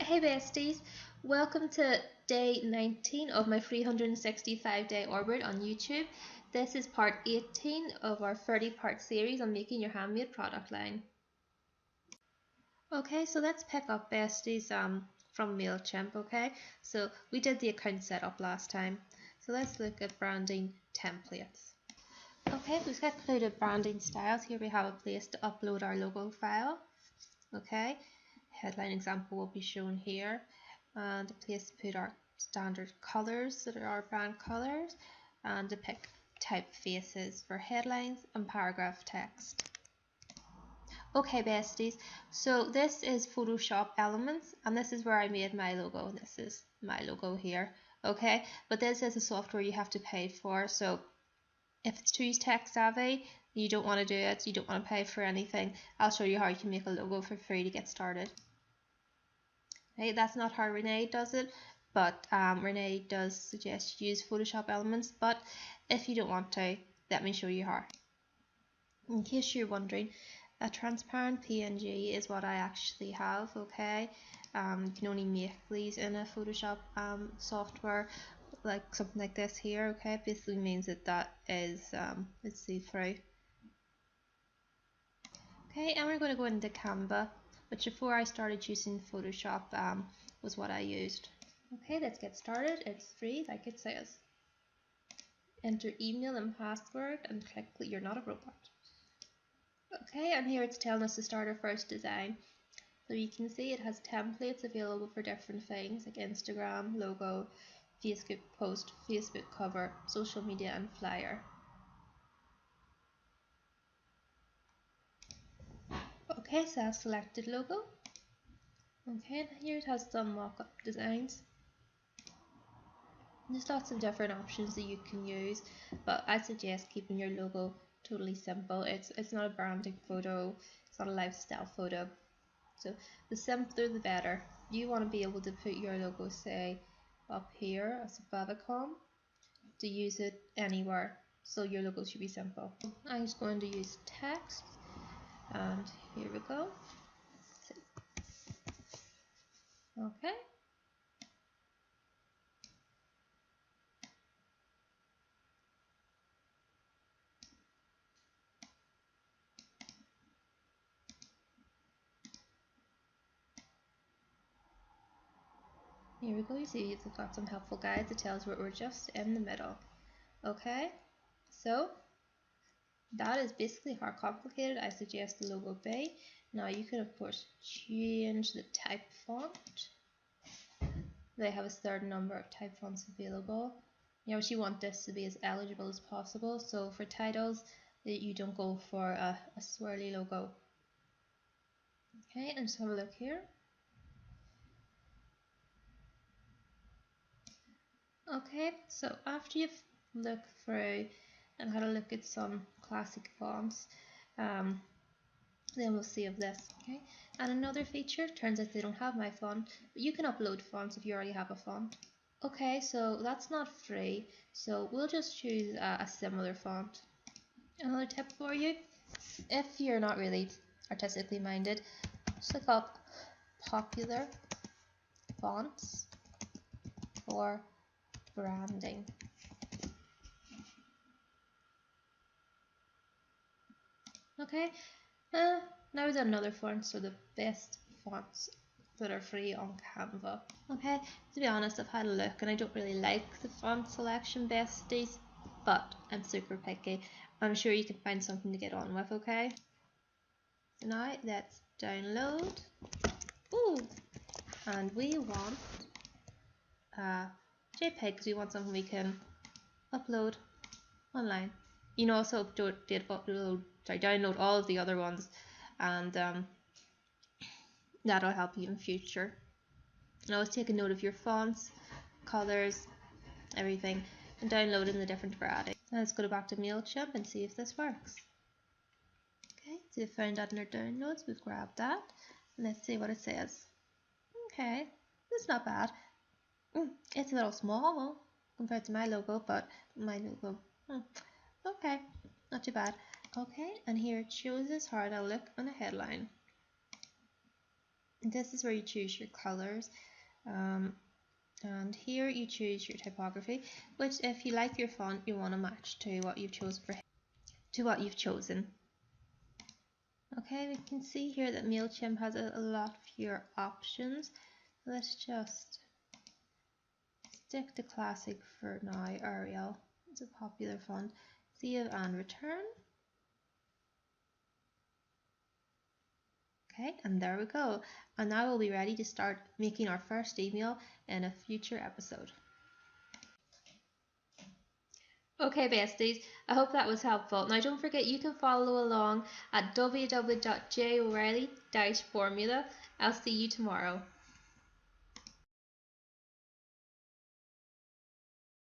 Hey besties, welcome to day 19 of my 365-day orbit on YouTube. This is part 18 of our 30-part series on making your handmade product line. Okay, so let's pick up besties from MailChimp, okay? So we did the account setup last time. So let's look at branding templates. Okay, we've got included branding styles. Here we have a place to upload our logo file. Okay, headline example will be shown here, and a place to put our standard colors that are our brand colors, and to pick typefaces for headlines and paragraph text. Okay besties, so this is Photoshop Elements, and this is where I made my logo. This is my logo here, okay, but this is a software you have to pay for, so if it's too tech savvy, you don't want to do it, you don't want to pay for anything, I'll show you how you can make a logo for free to get started. Okay, that's not how Renae does it, but Renae does suggest you use Photoshop Elements, but if you don't want to, let me show you how. In case you're wondering, a transparent PNG is what I actually have, okay? You can only make these in a Photoshop software, like something like this here, okay? Basically means that is it's see-through. Okay, and we're going to go into Canva, which before I started using Photoshop was what I used. Okay, let's get started. It's free, like it says. Enter email and password and click You're Not a Robot. Okay, and here it's telling us to start our first design. So you can see it has templates available for different things like Instagram, logo, Facebook post, Facebook cover, social media and flyer. Okay, so I've selected logo. Okay, and here it has some mock-up designs. There's lots of different options that you can use, but I suggest keeping your logo totally simple. It's not a branding photo, it's not a lifestyle photo. So the simpler the better. You want to be able to put your logo, say, up here as a favicon, to use it anywhere. So your logo should be simple. I'm just going to use text, and here we go. Okay. Here we go. You see you've got some helpful guides that tells where we're just in the middle. Okay. So that is basically how complicated I suggest the logo be. Now you can of course change the type font. They have a certain number of type fonts available. You obviously want this to be as eligible as possible, so for titles you don't go for a swirly logo. Okay, and just have a look here. Okay, so after you've looked through and had a look at some classic fonts, then we'll save this. Okay, and another feature, turns out they don't have my font, but you can upload fonts if you already have a font. Okay, so that's not free, so we'll just choose a similar font. Another tip for you, if you're not really artistically minded, just look up popular fonts for branding. Okay, now there's another fonts are the best fonts that are free on Canva. Okay, to be honest, I've had a look and I don't really like the font selection besties, but I'm super picky. I'm sure you can find something to get on with, okay? So now let's download. Ooh, and we want JPEG because we want something we can upload online. You can also download all of the other ones, and that'll help you in future. And always take a note of your fonts, colors, everything, and download in the different varieties. Now let's go back to MailChimp and see if this works. Okay, so we found that in our downloads, we've grabbed that, and let's see what it says. Okay, it's not bad. It's a little small compared to my logo, but my logo, okay, not too bad. Okay, and here it shows us how it'll look on a headline. This is where you choose your colors. And here you choose your typography, which if you like your font, you want to match to what you've chosen. Okay, we can see here that MailChimp has a lot fewer options. Let's just stick to classic for now. Arial, it's a popular font. Save and return. Okay, and there we go. And now we'll be ready to start making our first email in a future episode. Okay, besties, I hope that was helpful. Now don't forget you can follow along at www.joreilly-formula. I'll see you tomorrow.